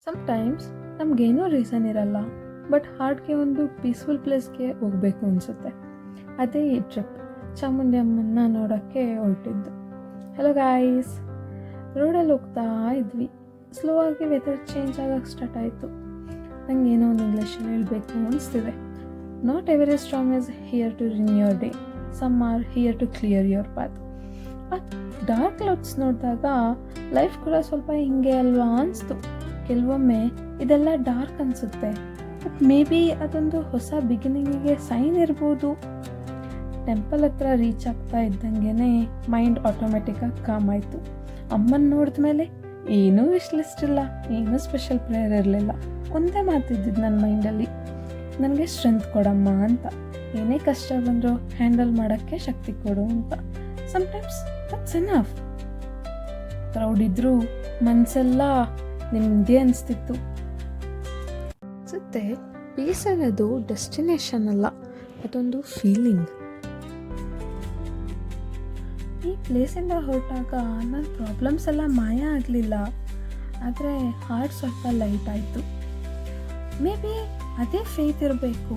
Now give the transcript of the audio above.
Sometimes ನಮಗೇನೂ reason ಇರಲ್ಲ, but ಹಾರ್ಟ್ಗೆ ಒಂದು peaceful ಪ್ಲೇಸ್ಗೆ ಹೋಗಬೇಕು ಅನಿಸುತ್ತೆ. ಅದೇ ಈ ಟ್ರಿಪ್ ಚಾಮುಂಡಿ ಅಮ್ಮನ್ನ ನೋಡೋಕ್ಕೆ ಹೊರಟಿದ್ದು. ಹಲೋ ಗಾಯ್ಸ್, ರೋಡಲ್ಲಿ ಹೋಗ್ತಾ ಇದ್ವಿ. ಸ್ಲೋ ಆಗಿ ವೆದರ್ ಚೇಂಜ್ ಆಗೋಕ್ಕೆ ಸ್ಟಾರ್ಟ್ ಆಯಿತು. ನಂಗೆ ಏನೋ ಒಂದು ಇಂಗ್ಲೀಷಲ್ಲಿ ಹೇಳಬೇಕು ಅನಿಸ್ತಿದೆ. Not every storm is here to ruin your day, some are here to clear your path. ಆ ಡಾರ್ಕ್ ಕ್ಲೌಡ್ಸ್ ನೋಡಿದಾಗ ಲೈಫ್ ಕೂಡ ಸ್ವಲ್ಪ ಹಿಂಗೆ ಅಲ್ವಾ ಅನಿಸ್ತು. ಕೆಲವೊಮ್ಮೆ ಇದೆಲ್ಲ ಡಾರ್ಕ್ ಅನಿಸುತ್ತೆ, ಬಟ್ ಮೇ ಬಿ ಅದೊಂದು ಹೊಸ ಬಿಗಿನಿಂಗಿಗೆ ಸೈನ್ ಇರ್ಬೋದು. ಟೆಂಪಲ್ ಹತ್ರ ರೀಚ್ ಆಗ್ತಾ ಇದ್ದಂಗೆ ಮೈಂಡ್ ಆಟೋಮೆಟಿಕ್ಕಾಗಿ ಕಾಮ್ ಆಯಿತು. ಅಮ್ಮನ ನೋಡಿದ ಮೇಲೆ ಏನೂ ವಿಶ್ ಲಿಸ್ಟ್ ಇಲ್ಲ, ಏನೂ ಸ್ಪೆಷಲ್ ಪ್ರೇಯರ್ ಇರಲಿಲ್ಲ. ಒಂದೇ ಮಾತಿದ್ದಿದ್ದು ನನ್ನ ಮೈಂಡಲ್ಲಿ, ನನಗೆ ಸ್ಟ್ರೆಂತ್ ಕೊಡಮ್ಮ ಅಂತ. ಏನೇ ಕಷ್ಟ ಬಂದರೂ ಹ್ಯಾಂಡಲ್ ಮಾಡೋಕ್ಕೆ ಶಕ್ತಿ ಕೊಡು ಅಂತ. Sometimes that's enough. ಕ್ರೌಡ್ ಇದ್ದರೂ ಮನಸ್ಸೆಲ್ಲ ನಿಮ್ಮದೇ ಅನಿಸ್ತಿತ್ತು. ಅನಿಸುತ್ತೆ ಪೀಸ್ ಅನ್ನೋದು ಡೆಸ್ಟಿನೇಷನ್ ಅಲ್ಲ, ಅದೊಂದು ಫೀಲಿಂಗ್. ಈ ಪ್ಲೇಸಿಂದ ಹೊರಟಾಗ ನನ್ನ ಪ್ರಾಬ್ಲಮ್ಸ್ ಎಲ್ಲ ಮಾಯ ಆಗಲಿಲ್ಲ, ಆದರೆ ಹಾರ್ಟ್ ಸ್ವಲ್ಪ ಲೈಟ್ ಆಯಿತು. ಮೇ ಬಿ ಅದೇ ಫೇತ್ ಇರಬೇಕು.